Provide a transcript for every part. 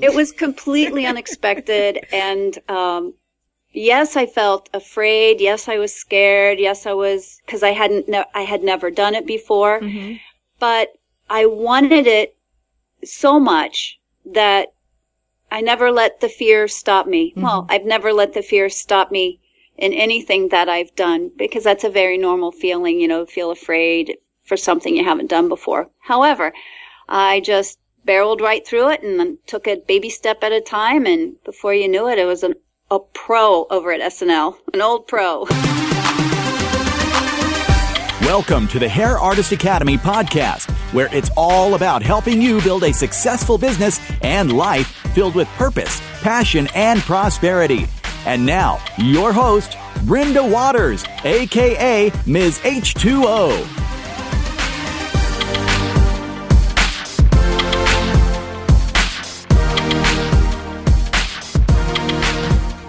It was completely unexpected. And yes, I felt afraid. Yes, I was scared. Yes, I was, because I had never done it before. Mm-hmm. But I wanted it so much that I never let the fear stop me. Mm-hmm. Well, I've never let the fear stop me in anything that I've done, because that's a very normal feeling, feel afraid for something you haven't done before. However, I just barreled right through it and then took a baby step at a time, and before you knew it, it was a pro over at SNL, an old pro. Welcome to the Hair Artist Academy podcast, where it's all about helping you build a successful business and life filled with purpose, passion, and prosperity. And now, your host, Brenda Waters, a.k.a. Ms. H2O.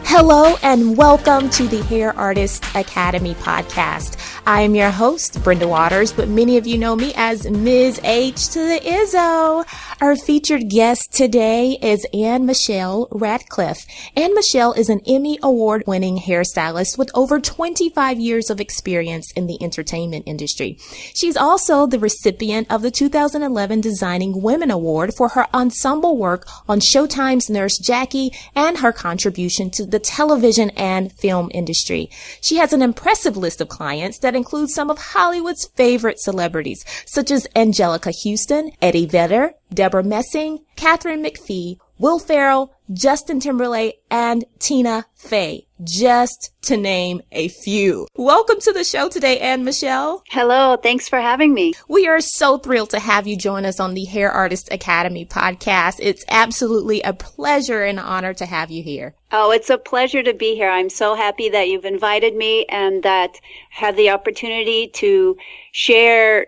Hello and welcome to the Hair Artist Academy podcast. I am your host, Brenda Waters, but many of you know me as Ms. H to the Izzo. Our featured guest today is Anne Michelle Radcliffe. Anne Michelle is an Emmy Award-Winning hairstylist with over 25 years of experience in the entertainment industry. She's also the recipient of the 2011 Designing Women Award for her ensemble work on Showtime's Nurse Jackie and her contribution to the television and film industry. She has an impressive list of clients that includes some of Hollywood's favorite celebrities, such as Angelica Houston, Eddiie Vedder, Debra Messing, Katharine McPhee, Will Ferrell, Justin Timberlake, and Tina Fey, just to name a few. Welcome to the show today, Anne Michelle. Hello, thanks for having me. We are so thrilled to have you join us on the Hair Artist Academy podcast. It's absolutely a pleasure and honor to have you here. Oh, it's a pleasure to be here. I'm so happy that you've invited me and that I had the opportunity to share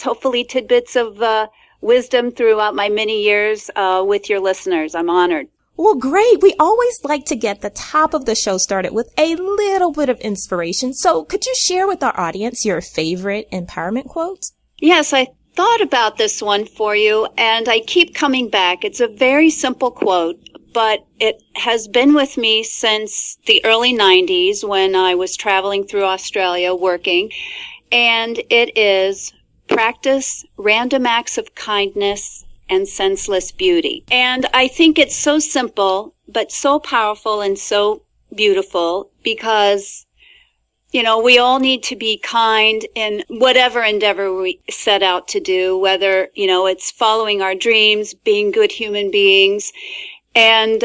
hopefully tidbits of wisdom throughout my many years with your listeners. I'm honored. Well, great. We always like to get the top of the show started with a little bit of inspiration. So could you share with our audience your favorite empowerment quotes? Yes, I thought about this one for you, and I keep coming back. It's a very simple quote, but it has been with me since the early 90s when I was traveling through Australia working, and it is: practice random acts of kindness and senseless beauty. And I think it's so simple, but so powerful and so beautiful because, we all need to be kind in whatever endeavor we set out to do, whether, it's following our dreams, being good human beings, and,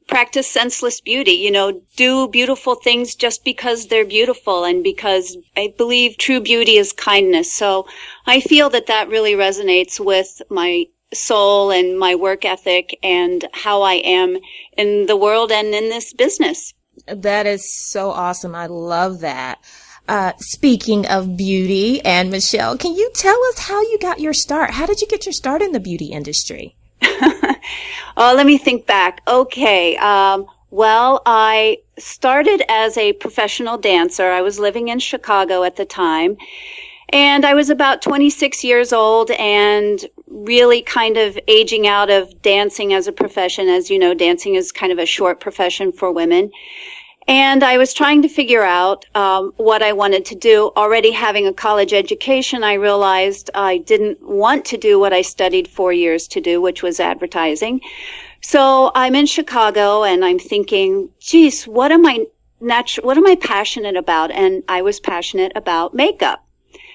practice senseless beauty, do beautiful things just because they're beautiful and because I believe true beauty is kindness. So I feel that really resonates with my soul and my work ethic and how I am in the world and in this business. That is so awesome. I love that. Speaking of beauty, Anne Michelle, can you tell us how you got your start? How did you get your start in the beauty industry? Oh, let me think back. Okay. Well, I started as a professional dancer. I was living in Chicago at the time, and I was about 26 years old and really kind of aging out of dancing as a profession. As you know, dancing is kind of a short profession for women. And I was trying to figure out what I wanted to do. Already having a college education, I realized I didn't want to do what I studied 4 years to do, which was advertising. So I'm in Chicago and I'm thinking, geez, what am I passionate about? And I was passionate about makeup.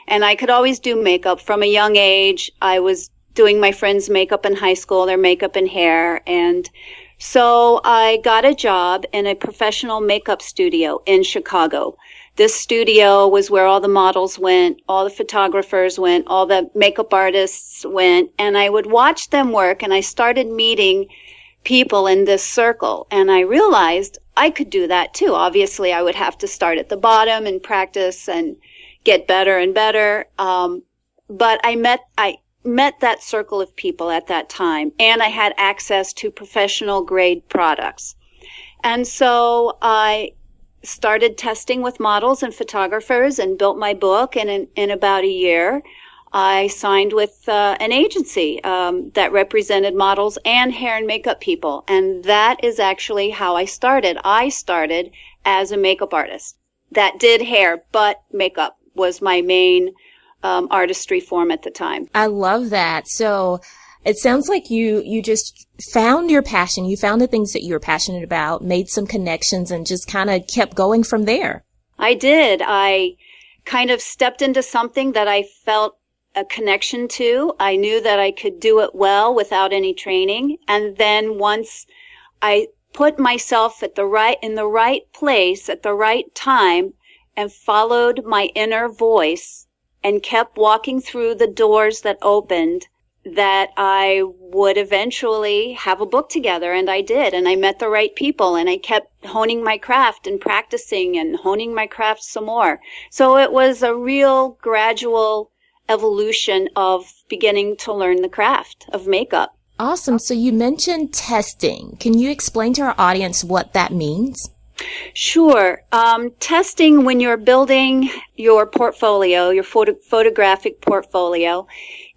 And I could always do makeup from a young age. I was doing my friends' makeup in high school, their makeup and hair, and so I got a job in a professional makeup studio in Chicago. This studio was where all the models went, all the photographers went, all the makeup artists went, and I would watch them work, and I started meeting people in this circle, and I realized I could do that too. Obviously, I would have to start at the bottom and practice and get better and better, but I met that circle of people at that time, and I had access to professional grade products. And so I started testing with models and photographers and built my book, and in about a year, I signed with an agency that represented models and hair and makeup people. And that is actually how I started. I started as a makeup artist that did hair, but makeup was my main artistry form at the time. I love that. So it sounds like you just found your passion. You found the things that you were passionate about, made some connections, and just kind of kept going from there. I did. I kind of stepped into something that I felt a connection to. I knew that I could do it well without any training. And then once I put myself in the right place at the right time and followed my inner voice and kept walking through the doors that opened, that I would eventually have a book together. And I did. And I met the right people, and I kept honing my craft and practicing and honing my craft some more. So it was a real gradual evolution of beginning to learn the craft of makeup. Awesome. So you mentioned testing. Can you explain to our audience what that means? Sure. Testing, when you're building your portfolio, your photographic portfolio,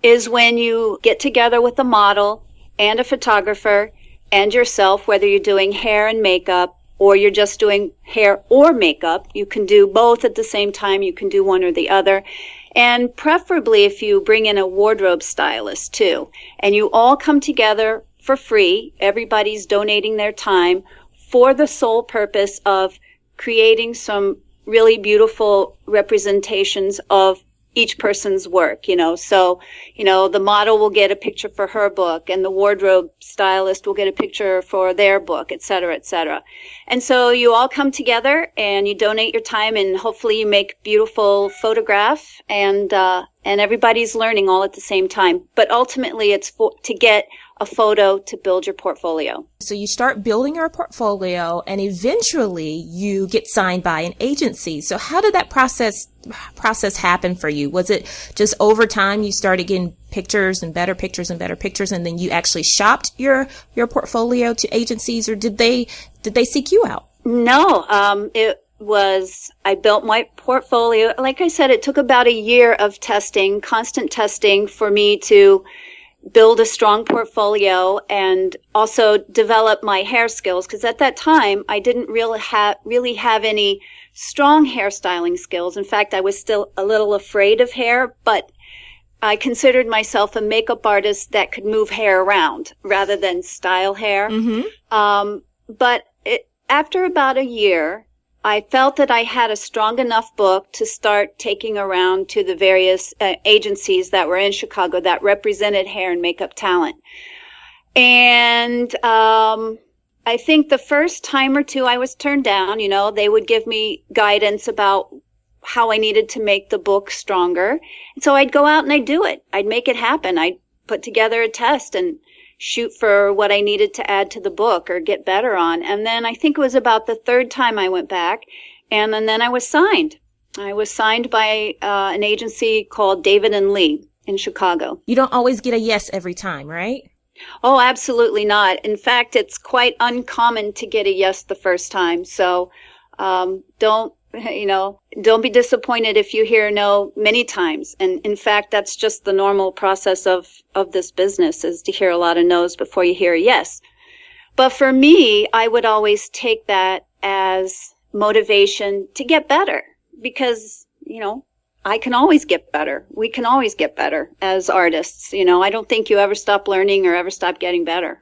is when you get together with a model and a photographer and yourself, whether you're doing hair and makeup or you're just doing hair or makeup. You can do both at the same time. You can do one or the other. And preferably if you bring in a wardrobe stylist too. And you all come together for free. Everybody's donating their time for the sole purpose of creating some really beautiful representations of each person's work, So, the model will get a picture for her book, and the wardrobe stylist will get a picture for their book, et cetera, et cetera. And so you all come together and you donate your time, and hopefully you make beautiful photograph, and everybody's learning all at the same time. But ultimately it's to get a photo to build your portfolio. So you start building your portfolio, and eventually you get signed by an agency. So how did that process happen for you? Was it just over time you started getting pictures and better pictures and better pictures, and then you actually shopped your portfolio to agencies, or did they seek you out? No, I built my portfolio. Like I said, it took about a year of testing, constant testing, for me to build a strong portfolio and also develop my hair skills. Because at that time, I didn't really have any strong hairstyling skills. In fact, I was still a little afraid of hair, but I considered myself a makeup artist that could move hair around rather than style hair. Mm-hmm. But after about a year, I felt that I had a strong enough book to start taking around to the various agencies that were in Chicago that represented hair and makeup talent. And I think the first time or two I was turned down. They would give me guidance about how I needed to make the book stronger. And so I'd go out and I'd do it. I'd make it happen. I'd put together a test and shoot for what I needed to add to the book or get better on. And then I think it was about the third time I went back, and then I was signed. I was signed by an agency called David & Lee in Chicago. You don't always get a yes every time, right? Oh, absolutely not. In fact, it's quite uncommon to get a yes the first time. So don't be disappointed if you hear no many times. And in fact, that's just the normal process of this business, is to hear a lot of no's before you hear a yes. But for me, I would always take that as motivation to get better, because, I can always get better. We can always get better as artists. I don't think you ever stop learning or ever stop getting better.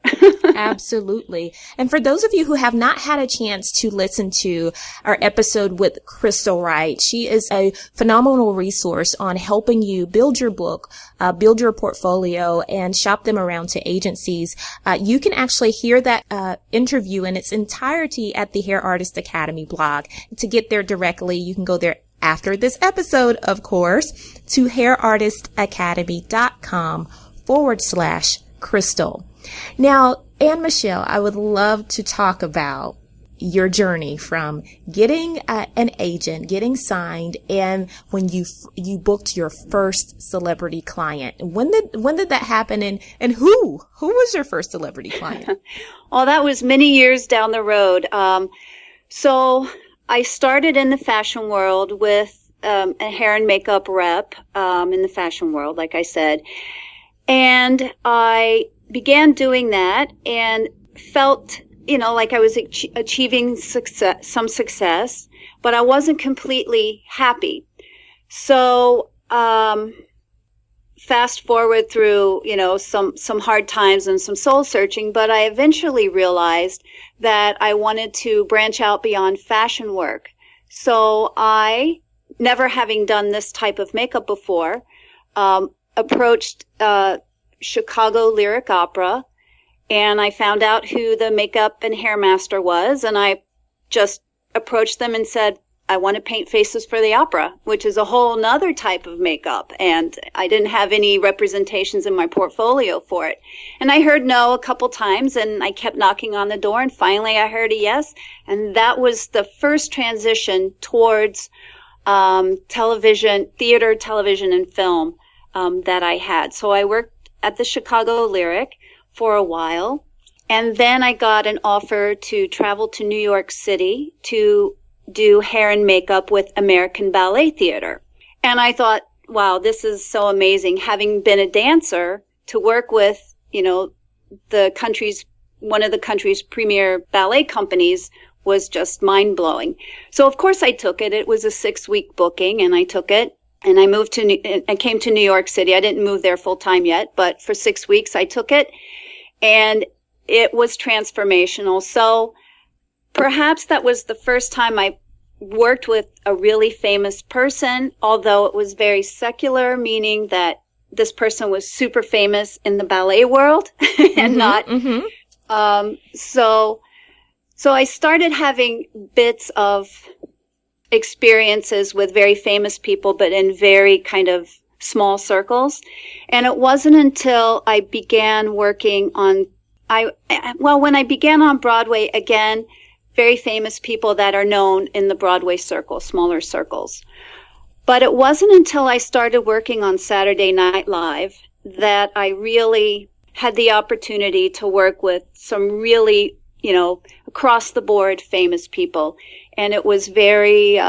Absolutely. And for those of you who have not had a chance to listen to our episode with Crystal Wright, she is a phenomenal resource on helping you build your book, build your portfolio, and shop them around to agencies. You can actually hear that interview in its entirety at the Hair Artist Academy blog. To get there directly, you can go there after this episode, of course, to hairartistacademy.com/Crystal. Now, AnneMichelle, I would love to talk about your journey from getting an agent, getting signed, and when you booked your first celebrity client. When did that happen, and who was your first celebrity client? Well, that was many years down the road. So I started in the fashion world with a hair and makeup rep in the fashion world, like I said. And I began doing that and felt, like I was achieving some success, but I wasn't completely happy. So fast forward through, some hard times and some soul searching, but I eventually realized that I wanted to branch out beyond fashion work. So I, never having done this type of makeup before, approached Chicago Lyric Opera, and I found out who the makeup and hair master was, and I just approached them and said, I want to paint faces for the opera, which is a whole nother type of makeup. And I didn't have any representations in my portfolio for it. And I heard no a couple times, and I kept knocking on the door, and finally I heard a yes. And that was the first transition towards television, theater, television, and film that I had. So I worked at the Chicago Lyric for a while. And then I got an offer to travel to New York City to do hair and makeup with American Ballet Theater. And I thought, wow, this is so amazing. Having been a dancer, to work with, one of the country's premier ballet companies was just mind-blowing. So of course I took it. It was a 6-week booking, and I took it. And I came to New York City. I didn't move there full time yet, but for 6 weeks I took it, and it was transformational. So perhaps that was the first time I worked with a really famous person, although it was very secular, meaning that this person was super famous in the ballet world and not. So I started having bits of experiences with very famous people, but in very kind of small circles. And it wasn't until I began working on, when I began on Broadway, again, very famous people that are known in the Broadway circle, smaller circles. But it wasn't until I started working on Saturday Night Live that I really had the opportunity to work with some really, across the board famous people. And it was very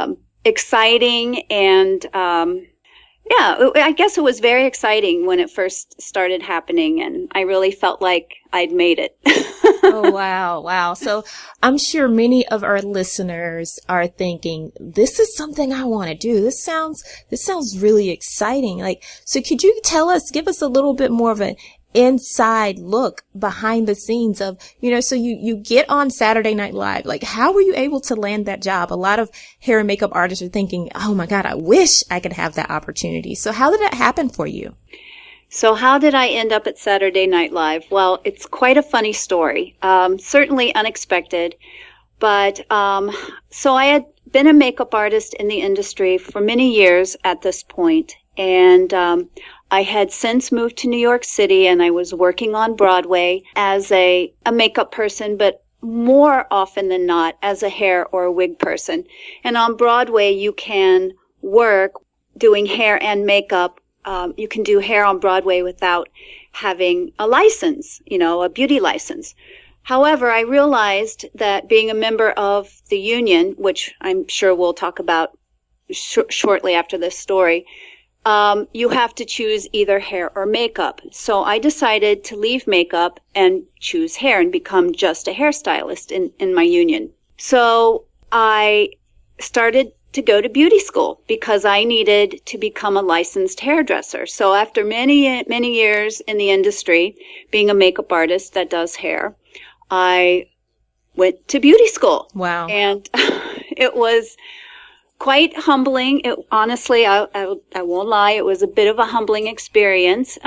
exciting, and I guess it was very exciting when it first started happening, and I really felt like I'd made it. Oh, wow. So I'm sure many of our listeners are thinking, this is something I want to do. This sounds really exciting. So could you give us a little bit more of an inside look behind the scenes of, so you get on Saturday Night Live. How were you able to land that job? A lot of hair and makeup artists are thinking, oh my God, I wish I could have that opportunity. So how did that happen for you? So how did I end up at Saturday Night Live? Well, it's quite a funny story. Certainly unexpected. But so I had been a makeup artist in the industry for many years at this point. And I had since moved to New York City, and I was working on Broadway as a makeup person, but more often than not as a hair or a wig person. And on Broadway, you can work doing hair and makeup. You can do hair on Broadway without having a license, a beauty license. However, I realized that being a member of the union, which I'm sure we'll talk about shortly after this story, you have to choose either hair or makeup. So I decided to leave makeup and choose hair and become just a hairstylist in my union. So I started to go to beauty school because I needed to become a licensed hairdresser. So after many, many years in the industry, being a makeup artist that does hair, I went to beauty school. Wow. And it was quite humbling. Honestly, I won't lie, it was a bit of a humbling experience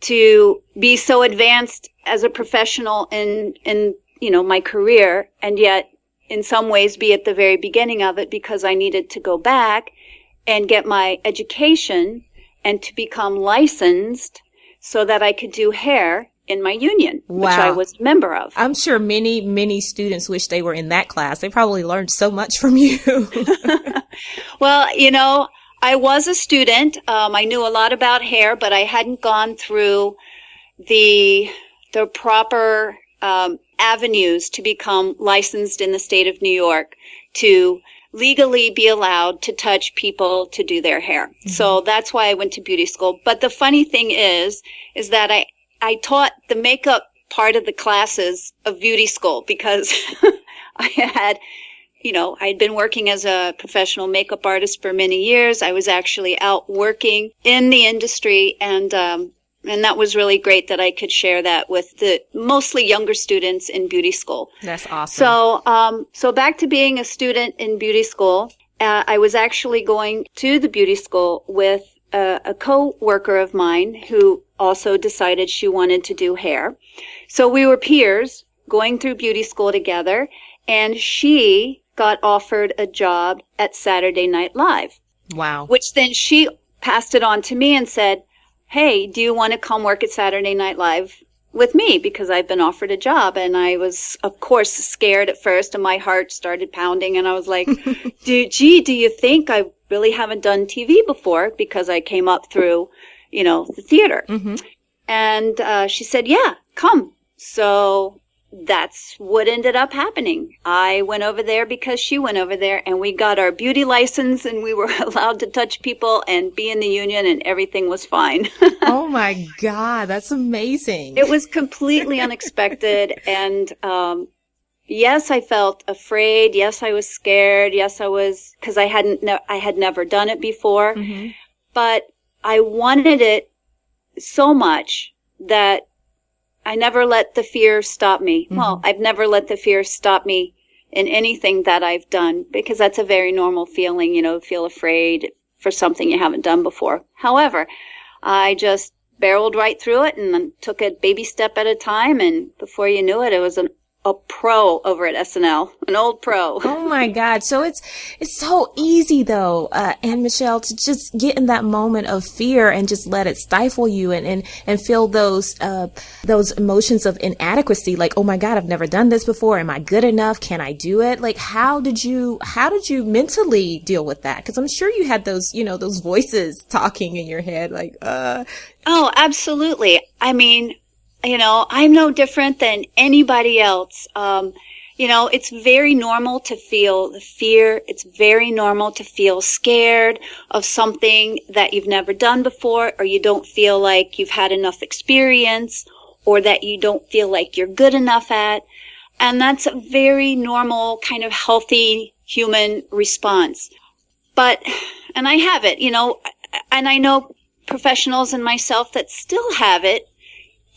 to be so advanced as a professional in my career, and yet in some ways be at the very beginning of it, because I needed to go back and get my education and to become licensed so that I could do hair in my union, wow, which I was a member of. I'm sure many, many students wish they were in that class. They probably learned so much from you. Well, I was a student. I knew a lot about hair, but I hadn't gone through the proper avenues to become licensed in the state of New York to legally be allowed to touch people to do their hair. Mm-hmm. So that's why I went to beauty school. But the funny thing is that I taught the makeup part of the classes of beauty school because I had, I'd been working as a professional makeup artist for many years. I was actually out working in the industry, and that was really great that I could share that with the mostly younger students in beauty school. That's awesome. So back to being a student in beauty school, I was actually going to the beauty school with a co-worker of mine who also decided she wanted to do hair. So we were peers going through beauty school together, and she got offered a job at Saturday Night Live. Wow. Which then she passed it on to me and said, hey, do you want to come work at Saturday Night Live with me? Because I've been offered a job. And I was, of course, scared at first, and my heart started pounding. And I was like, do you think I really haven't done TV before? Because I came up through, the theater. Mm-hmm. And she said, yeah, come. So that's what ended up happening. I went over there because she went over there, and we got our beauty license, and we were allowed to touch people and be in the union, and everything was fine. Oh my God, that's amazing. It was completely unexpected. And yes, I felt afraid. Yes, I was scared. Yes, I was, because I had never done it before. Mm-hmm. But I wanted it so much that I never let the fear stop me. Mm-hmm. Well, I've never let the fear stop me in anything that I've done, because that's a very normal feeling, feel afraid for something you haven't done before. However, I just barreled right through it and then took a baby step at a time, and before you knew it, it was a pro over at SNL, an old pro. Oh my God. So it's so easy though, AnneMichelle, to just get in that moment of fear and just let it stifle you and feel those emotions of inadequacy. Like, oh my God, I've never done this before. Am I good enough? Can I do it? Like, how did you mentally deal with that? Cause I'm sure you had those, those voices talking in your head, like, Oh, absolutely. I mean, I'm no different than anybody else. It's very normal to feel the fear. It's very normal to feel scared of something that you've never done before, or you don't feel like you've had enough experience, or that you don't feel like you're good enough at. And that's a very normal, kind of healthy human response. And I have it, and I know professionals and myself that still have it.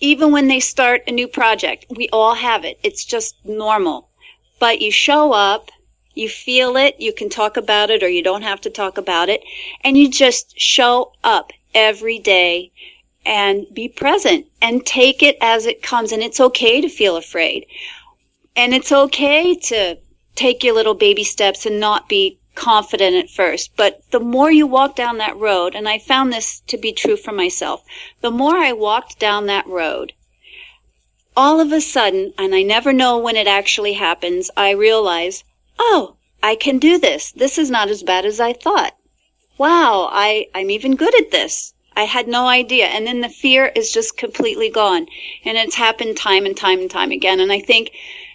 Even when they start a new project, we all have it. It's just normal. But you show up, you feel it, you can talk about it, or you don't have to talk about it, and you just show up every day and be present and take it as it comes. And it's okay to feel afraid. And it's okay to take your little baby steps and not be confident at first. But the more you walk down that road, and I found this to be true for myself, the more I walked down that road, all of a sudden, and I never know when it actually happens, I realize, oh, I can do this. This is not as bad as I thought. Wow, I'm even good at this. I had no idea. And then the fear is just completely gone. And it's happened time and time and time again. And I think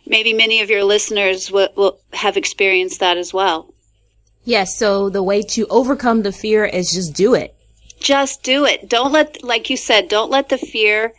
maybe many of your listeners will have experienced that as well. Yes. So the way to overcome the fear is just do it. Just do it. Don't let, like you said, don't let the fear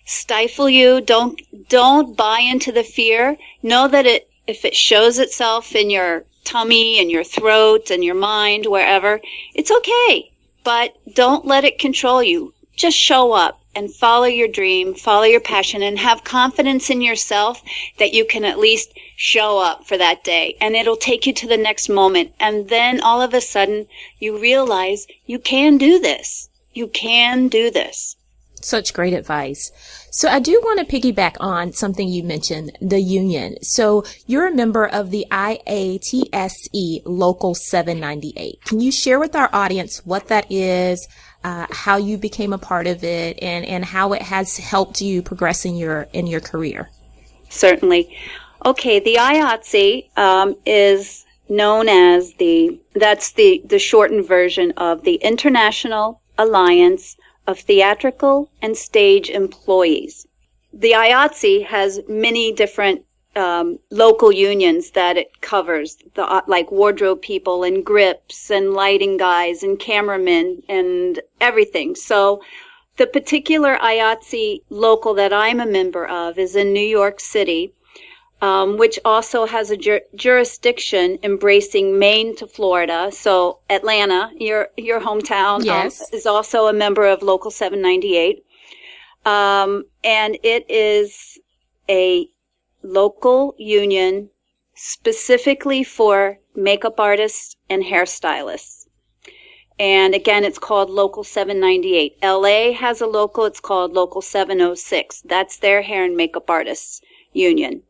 stifle you. Don't buy into the fear. Know that if it shows itself in your tummy and your throat and your mind, wherever, it's okay. But don't let it control you. Just show up and follow your dream, follow your passion, and have confidence in yourself that you can at least show up for that day. And it'll take you to the next moment. And then all of a sudden, you realize you can do this. You can do this. Such great advice. So I do want to piggyback on something you mentioned, the union. So you're a member of the IATSE Local 798. Can you share with our audience what that is, how you became a part of it, and how it has helped you progress in your career? Certainly. Okay, the IATSE is known as that's the shortened version of the International Alliance of Theatrical and Stage Employees. The IATSE has many different local unions that it covers, like wardrobe people and grips and lighting guys and cameramen and everything. So the particular IATSE Local that I'm a member of is in New York City, which also has a jurisdiction embracing Maine to Florida. So Atlanta, your hometown, yes, is also a member of Local 798. And it is a local union specifically for makeup artists and hairstylists. And again, it's called Local 798. LA has a local, it's called Local 706. That's their hair and makeup artists union.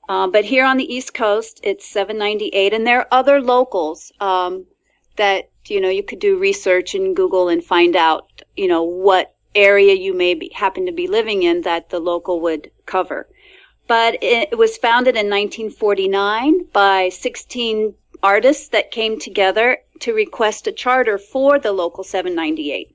But here on the East Coast, it's 798. And there are other locals that, you could do research in Google and find out, what area you may happen to be living in that the local would cover. But it was founded in 1949 by 16 artists that came together to request a charter for the Local 798.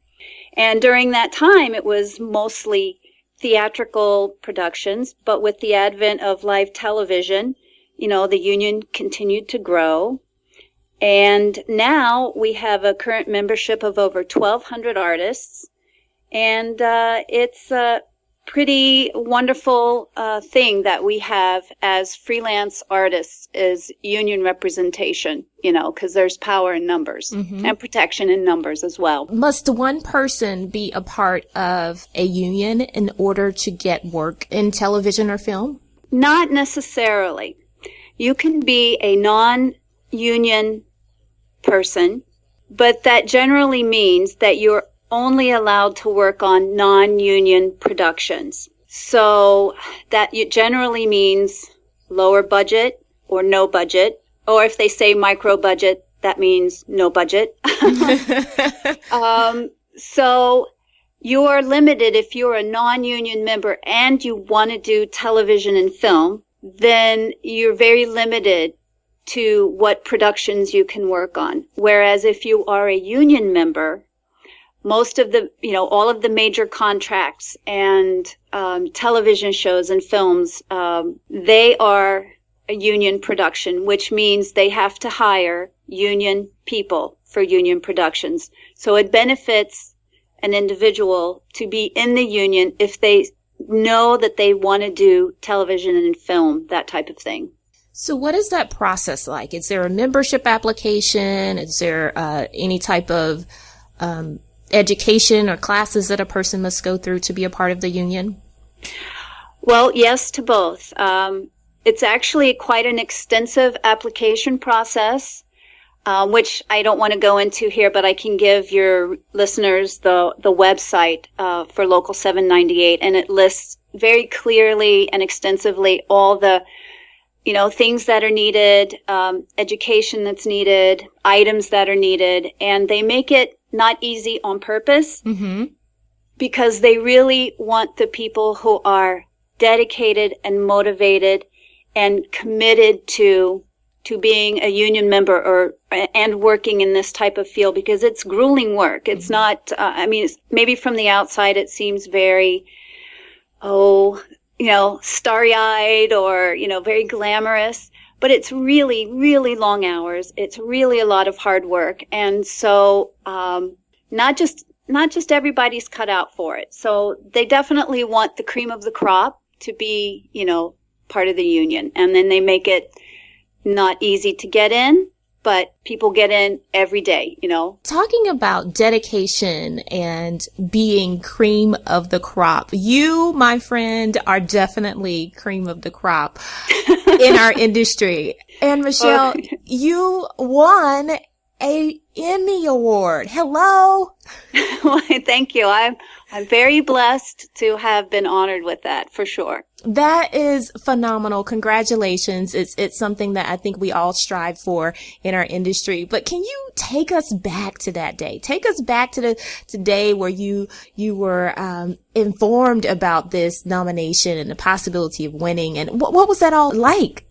And during that time, it was mostly theatrical productions, but with the advent of live television, the union continued to grow. And now we have a current membership of over 1,200 artists. And it's a pretty wonderful thing that we have as freelance artists is union representation, because there's power in numbers and protection in numbers as well. Must one person be a part of a union in order to get work in television or film? Not necessarily. You can be a non-union person, but that generally means that you're only allowed to work on non-union productions. So that generally means lower budget or no budget. Or if they say micro budget, that means no budget. So you are limited if you're a non-union member and you want to do television and film, then you're very limited to what productions you can work on. Whereas if you are a union member, most of the, all of the major contracts and television shows and films, they are a union production, which means they have to hire union people for union productions. So it benefits an individual to be in the union if they know that they want to do television and film, that type of thing. So what is that process like? Is there a membership application? Is there any type of education or classes that a person must go through to be a part of the union? Well, yes to both. It's actually quite an extensive application process, which I don't want to go into here, but I can give your listeners the website for Local 798, and it lists very clearly and extensively all the things that are needed, education that's needed, items that are needed, and they make it not easy on purpose because they really want the people who are dedicated and motivated and committed to being a union member and working in this type of field, because it's grueling work. It's not, maybe from the outside it seems very, starry-eyed or, very glamorous. But it's really, really long hours. It's really a lot of hard work. And so not just everybody's cut out for it. So they definitely want the cream of the crop to be, part of the union. And then they make it not easy to get in, but people get in every day, Talking about dedication and being cream of the crop, you, my friend, are definitely cream of the crop in our industry. And Michelle, you won a Emmy Award. Hello. Well, thank you. I'm very blessed to have been honored with that, for sure. That is phenomenal. Congratulations. It's something that I think we all strive for in our industry. But can you take us back to that day? Take us back to the day where you were informed about this nomination and the possibility of winning. And what was that all like?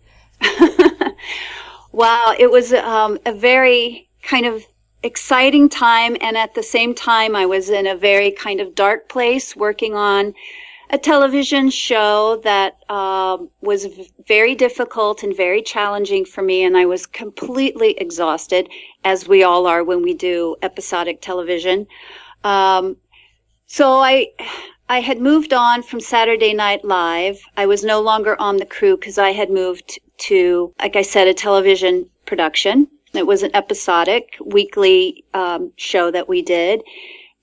Wow, it was a very kind of exciting time, and at the same time I was in a very kind of dark place working on a television show that was very difficult and very challenging for me, and I was completely exhausted, as we all are when we do episodic television. So I had moved on from Saturday Night Live. I was no longer on the crew because I had moved to, like I said, a television production. It was an episodic weekly show that we did.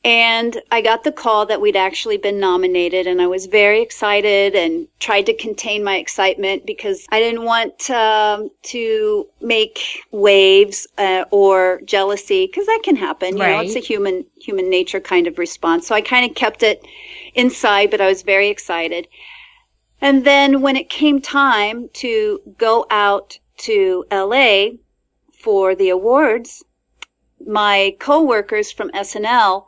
And I got the call that we'd actually been nominated, and I was very excited and tried to contain my excitement because I didn't want to make waves or jealousy, because that can happen. You know, it's a human nature kind of response. So I kind of kept it inside, but I was very excited. And then when it came time to go out to LA for the awards, my coworkers from SNL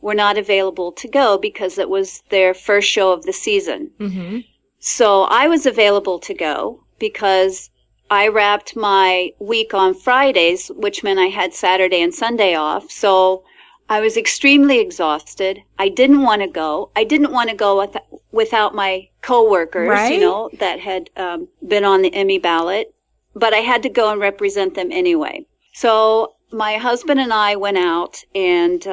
were not available to go because it was their first show of the season. Mm-hmm. So I was available to go because I wrapped my week on Fridays, which meant I had Saturday and Sunday off. So I was extremely exhausted. I didn't want to go. I didn't want to go without my coworkers, you know, that had been on the Emmy ballot. But I had to go and represent them anyway. So my husband and I went out, and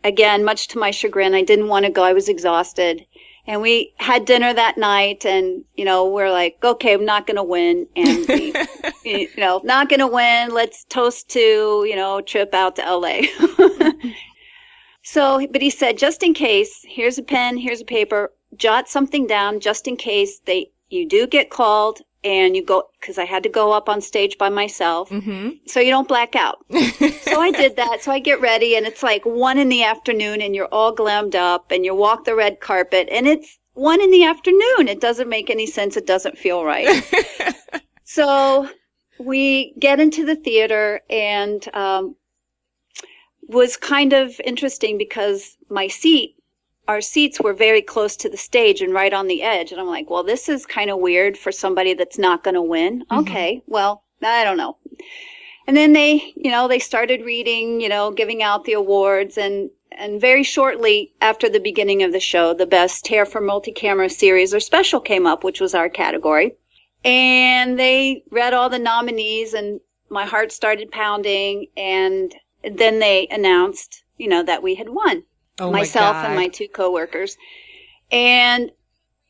again, much to my chagrin, I didn't want to go. I was exhausted. And we had dinner that night, and, you know, we're like, okay, I'm not going to win. And, we, you know, not going to win. Let's toast to, you know, trip out to LA. So, but he said, just in case, here's a pen, here's a paper, jot something down just in case you do get called. And you go, because I had to go up on stage by myself, so you don't black out. So I did that. So I get ready, and it's like 1 p.m, and you're all glammed up, and you walk the red carpet, and it's 1 p.m. It doesn't make any sense. It doesn't feel right. So we get into the theater, and was kind of interesting because our seats were very close to the stage and right on the edge. And I'm like, well, this is kind of weird for somebody that's not going to win. Mm-hmm. Okay, well, I don't know. And then they started reading, giving out the awards. And very shortly after the beginning of the show, the best hair for multi-camera series or special came up, which was our category. And they read all the nominees, and my heart started pounding. And then they announced, that we had won. Oh, myself and my 2 coworkers. And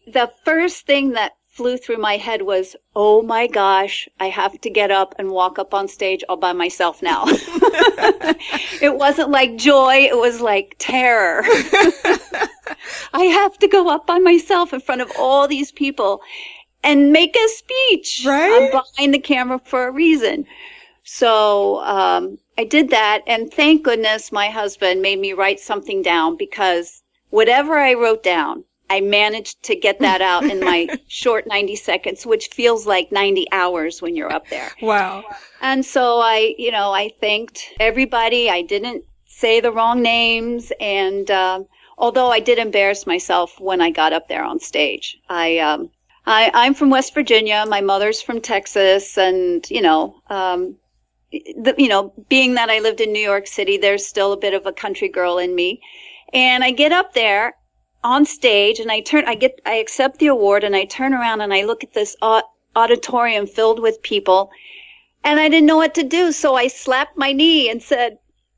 the first thing that flew through my head was, oh my gosh, I have to get up and walk up on stage all by myself now. It wasn't like joy, it was like terror. I have to go up by myself in front of all these people and make a speech. Right? I'm behind the camera for a reason. So I did that, and thank goodness my husband made me write something down, because whatever I wrote down, I managed to get that out in my short 90 seconds, which feels like 90 hours when you're up there. Wow. And so I thanked everybody. I didn't say the wrong names, and although I did embarrass myself when I got up there on stage. I'm from West Virginia. My mother's from Texas, and being that I lived in New York City, there's still a bit of a country girl in me. And I get up there on stage, and I accept the award, and I turn around and I look at this auditorium filled with people, and I didn't know what to do. So I slapped my knee and said,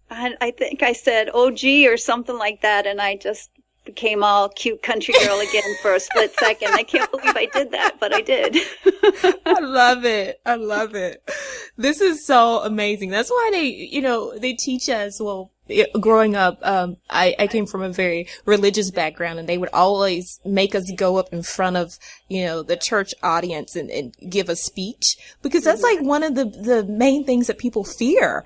I think I said, oh gee, or something like that. And I just became all cute country girl again for a split second. I can't believe I did that, but I did. I love it. I love it. This is so amazing. That's why they teach us, growing up, I came from a very religious background, and they would always make us go up in front of, the church audience and give a speech, because that's like one of the main things that people fear.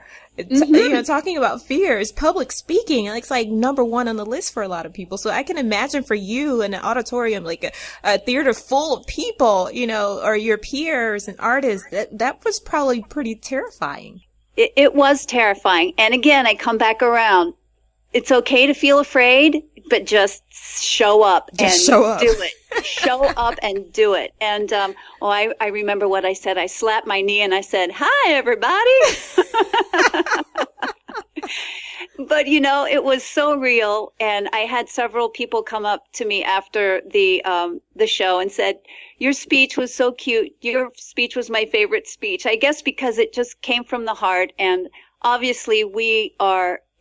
Talking about fear is public speaking. It's like number 1 on the list for a lot of people. So I can imagine for you in an auditorium, like a theater full of people, or your peers and artists, that was probably pretty terrifying. It was terrifying. And again, I come back around. It's okay to feel afraid, but just show up and do it. Show up and do it. And I remember what I said. I slapped my knee and I said, "Hi, everybody." But, it was so real. And I had several people come up to me after the show and said, your speech was so cute. Your speech was my favorite speech. I guess because it just came from the heart. And obviously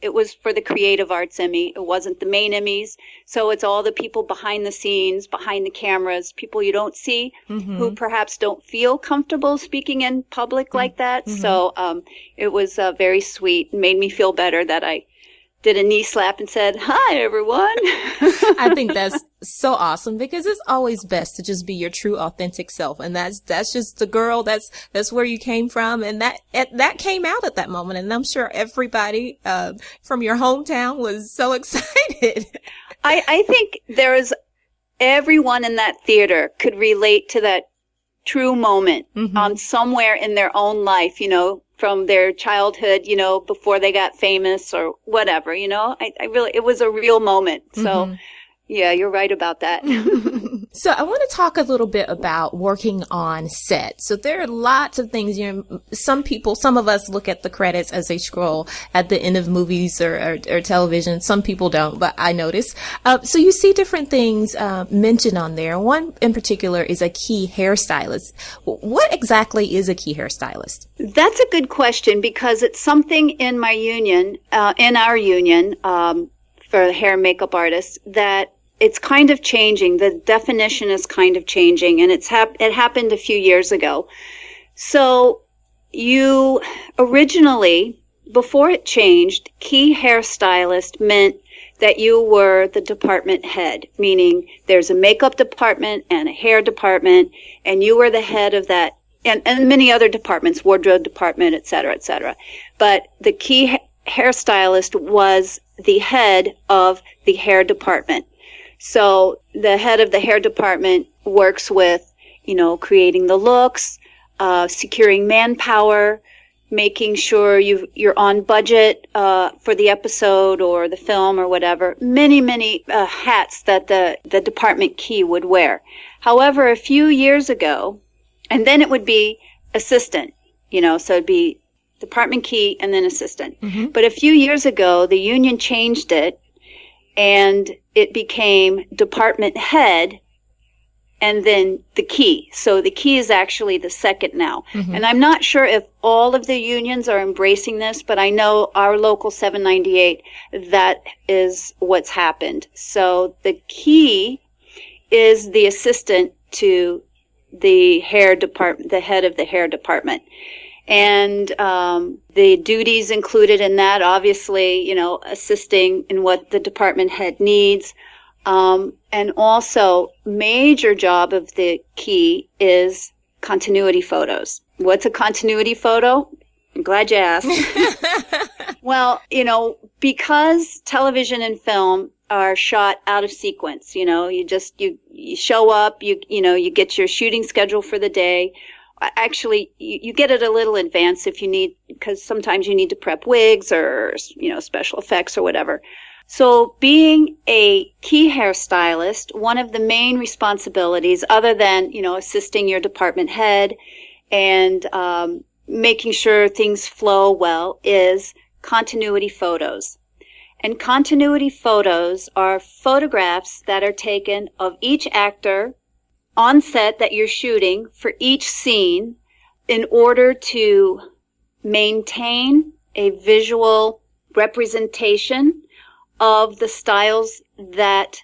it was for the Creative Arts Emmy. It wasn't the main Emmys. So it's all the people behind the scenes, behind the cameras, people you don't see who perhaps don't feel comfortable speaking in public like that. So it was very sweet and made me feel better that I did a knee slap and said, hi, everyone. I think that's so awesome because it's always best to just be your true, authentic self. And that's just the girl. That's where you came from. And that came out at that moment. And I'm sure everybody, from your hometown was so excited. I think everyone in that theater could relate to that true moment somewhere in their own life, from their childhood, before they got famous or whatever, I really, it was a real moment. So yeah, you're right about that. So I want to talk a little bit about working on set. So there are lots of things, some of us look at the credits as they scroll at the end of movies or television. Some people don't, but I notice. So you see different things mentioned on there. One in particular is a key hairstylist. What exactly is a key hairstylist? That's a good question because it's something in my union, in our union, for hair and makeup artists that it's kind of changing. The definition is kind of changing, and it happened a few years ago. So you originally, before it changed, key hairstylist meant that you were the department head, meaning there's a makeup department and a hair department, and you were the head of that, and many other departments, wardrobe department, et cetera, et cetera. But the key hairstylist was the head of the hair department. So the head of the hair department works with, creating the looks, securing manpower, making sure you're on budget for the episode or the film or whatever. Many hats that the department key would wear. However, a few years ago, and then it would be assistant, so it'd be department key and then assistant. But a few years ago, the union changed it and it became department head and then the key. So the key is actually the second now. And I'm not sure if all of the unions are embracing this, but I know our local 798, that is what's happened. So the key is the assistant to the hair department, the head of the hair department. And the duties included in that, obviously, assisting in what the department head needs. And also, major job of the key is continuity photos. What's a continuity photo? I'm glad you asked. Well, because television and film are shot out of sequence, you show up, you get your shooting schedule for the day. Actually, you get it a little advance if you need, because sometimes you need to prep wigs or, special effects or whatever. So being a key hairstylist, one of the main responsibilities, other than, assisting your department head and making sure things flow well, is continuity photos. And continuity photos are photographs that are taken of each actor on set that you're shooting for each scene in order to maintain a visual representation of the styles that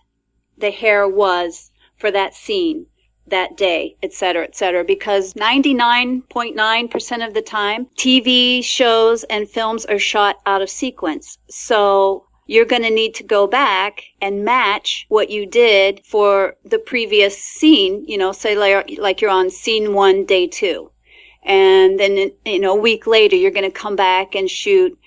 the hair was for that scene, that day, et cetera, because 99.9% of the time, TV shows and films are shot out of sequence. So you're going to need to go back and match what you did for the previous scene, say like you're on scene 1, day 2. And then, a week later, you're going to come back and shoot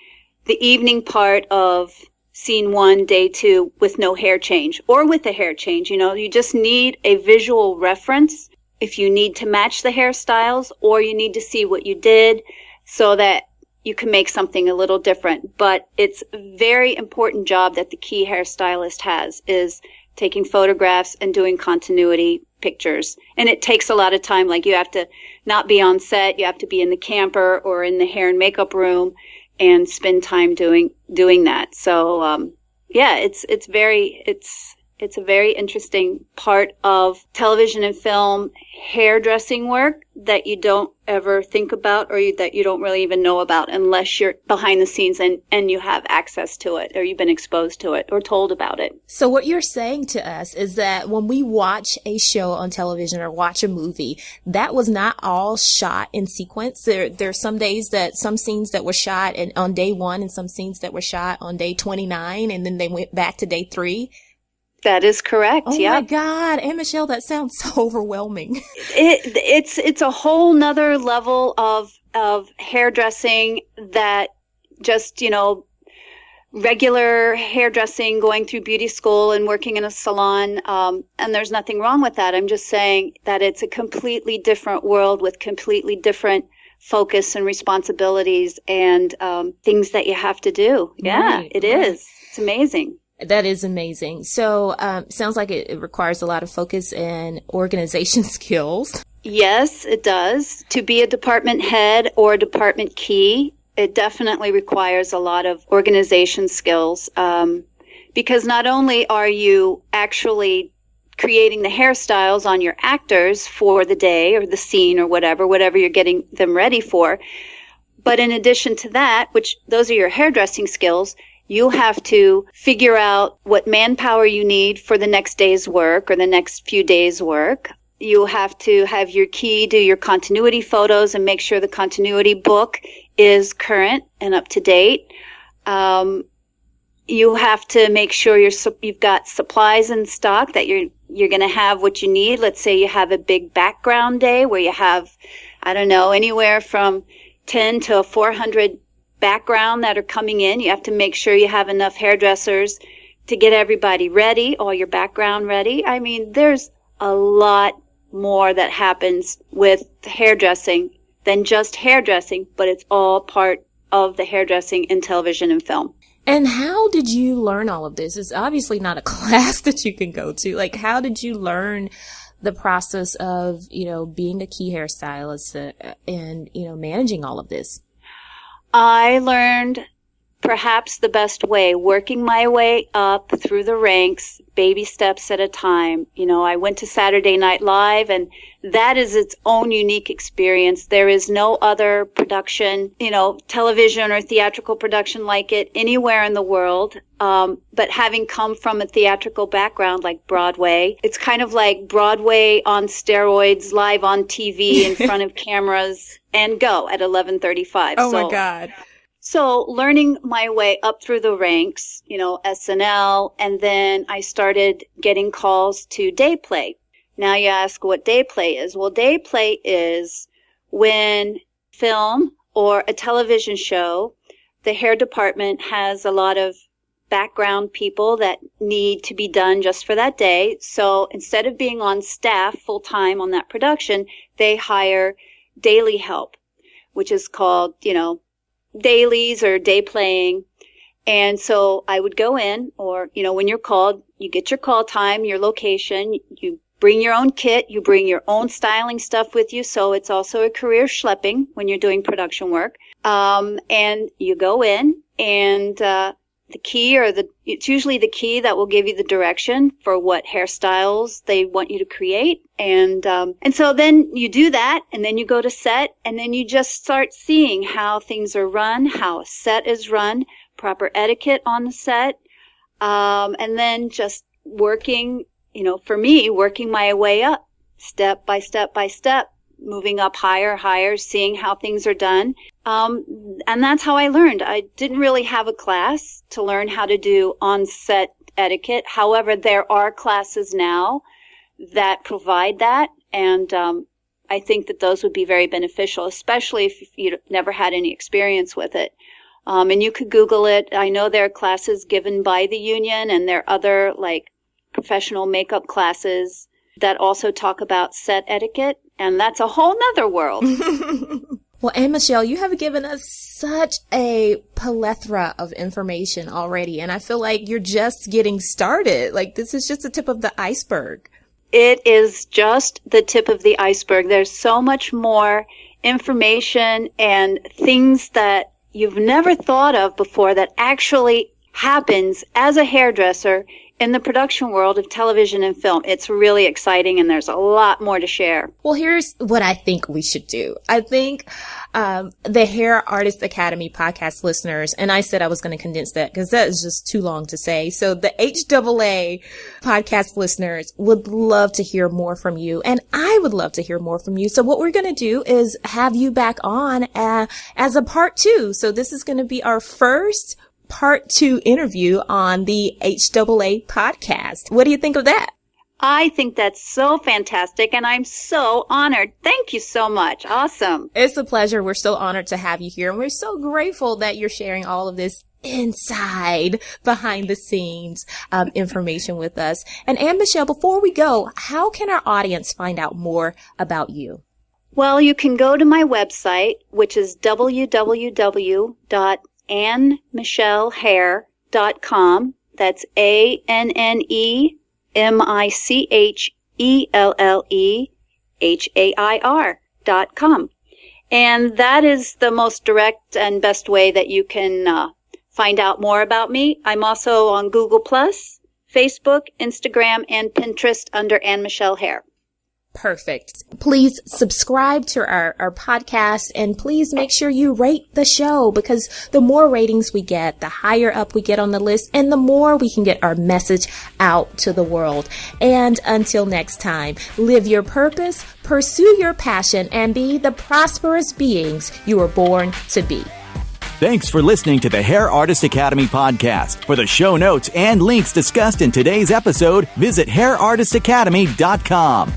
the evening part of scene 1, day 2 with no hair change or with a hair change. You just need a visual reference if you need to match the hairstyles or you need to see what you did so that you can make something a little different. But it's a very important job that the key hairstylist has, is taking photographs and doing continuity pictures. And it takes a lot of time. Like, you have to not be on set. You have to be in the camper or in the hair and makeup room and spend time doing that. So yeah, it's a very interesting part of television and film hairdressing work that you don't ever think about, or that you don't really even know about unless you're behind the scenes and you have access to it, or you've been exposed to it or told about it. So what you're saying to us is that when we watch a show on television or watch a movie, that was not all shot in sequence. There's some days that some scenes that were shot on day 1 and some scenes that were shot on day 29, and then they went back to day 3. That is correct. Oh yep. my God, AnneMichelle, that sounds so overwhelming. It's a whole nother level of hairdressing that just, regular hairdressing, going through beauty school and working in a salon. And there's nothing wrong with that. I'm just saying that it's a completely different world with completely different focus and responsibilities and things that you have to do. Yeah, right, it is. It's amazing. That is amazing. So, sounds like it requires a lot of focus and organization skills. Yes, it does. To be a department head or a department key, it definitely requires a lot of organization skills. Because not only are you actually creating the hairstyles on your actors for the day or the scene or whatever you're getting them ready for, but in addition to that, which those are your hairdressing skills, you have to figure out what manpower you need for the next day's work or the next few days' work. You have to have your key do your continuity photos and make sure the continuity book is current and up to date. You have to make sure you've got supplies in stock, that you're going to have what you need. Let's say you have a big background day where you have, anywhere from 10 to 400 background that are coming in. You have to make sure you have enough hairdressers to get everybody ready, all your background ready. I mean, there's a lot more that happens with hairdressing than just hairdressing, but it's all part of the hairdressing in television and film. And how did you learn all of this? It's obviously not a class that you can go to. Like, how did you learn the process of, being a key hairstylist and, managing all of this? I learned perhaps the best way, working my way up through the ranks, baby steps at a time. I went to Saturday Night Live, and that is its own unique experience. There is no other production, television or theatrical production like it anywhere in the world. But having come from a theatrical background like Broadway, it's kind of like Broadway on steroids, live on TV in front of cameras, and go at 11:35. Oh my God. So learning my way up through the ranks, SNL, and then I started getting calls to day play. Now you ask what day play is. Well, day play is when film or a television show, the hair department has a lot of background people that need to be done just for that day. So instead of being on staff full time on that production, they hire daily help, which is called, dailies or day playing. And so I would go in, or, when you're called, you get your call time, your location, you bring your own kit, you bring your own styling stuff with you. So it's also a career schlepping when you're doing production work. And you go in, and the key, it's usually the key that will give you the direction for what hairstyles they want you to create. And so then you do that, and then you go to set, and then you just start seeing how things are run, how a set is run, proper etiquette on the set, and then just working, for me, working my way up, step by step by step, moving up higher, seeing how things are done. And that's how I learned. I didn't really have a class to learn how to do on-set etiquette. However, there are classes now that provide that, and I think that those would be very beneficial, especially if you never had any experience with it. And you could Google it. I know there are classes given by the union, and there are other, like, professional makeup classes that also talk about set etiquette, and that's a whole nother world. Well, AnneMichelle, you have given us such a plethora of information already, and I feel like you're just getting started. Like, this is just the tip of the iceberg. It is just the tip of the iceberg. There's so much more information and things that you've never thought of before that actually happens as a hairdresser in the production world of television and film. It's really exciting, and there's a lot more to share. Well, here's what I think we should do. I think the Hair Artist Academy podcast listeners, and I said I was going to condense that because that is just too long to say. So the HAA podcast listeners would love to hear more from you, and I would love to hear more from you. So what we're going to do is have you back on as a part 2. So this is going to be our first part 2 interview on the HAA podcast. What do you think of that? I think that's so fantastic, and I'm so honored. Thank you so much. Awesome. It's a pleasure. We're so honored to have you here, and we're so grateful that you're sharing all of this inside, behind the scenes information with us. And AnneMichelle, before we go, how can our audience find out more about you? Well, you can go to my website, which is www.AnneMichelleHair.com. That's AnneMichelleHair.com. And that is the most direct and best way that you can find out more about me. I'm also on Google+, Facebook, Instagram, and Pinterest under Anne Michelle Hair. Perfect. Please subscribe to our podcast, and please make sure you rate the show, because the more ratings we get, the higher up we get on the list, and the more we can get our message out to the world. And until next time, live your purpose, pursue your passion, and be the prosperous beings you were born to be. Thanks for listening to the Hair Artist Academy podcast. For the show notes and links discussed in today's episode, visit hairartistacademy.com.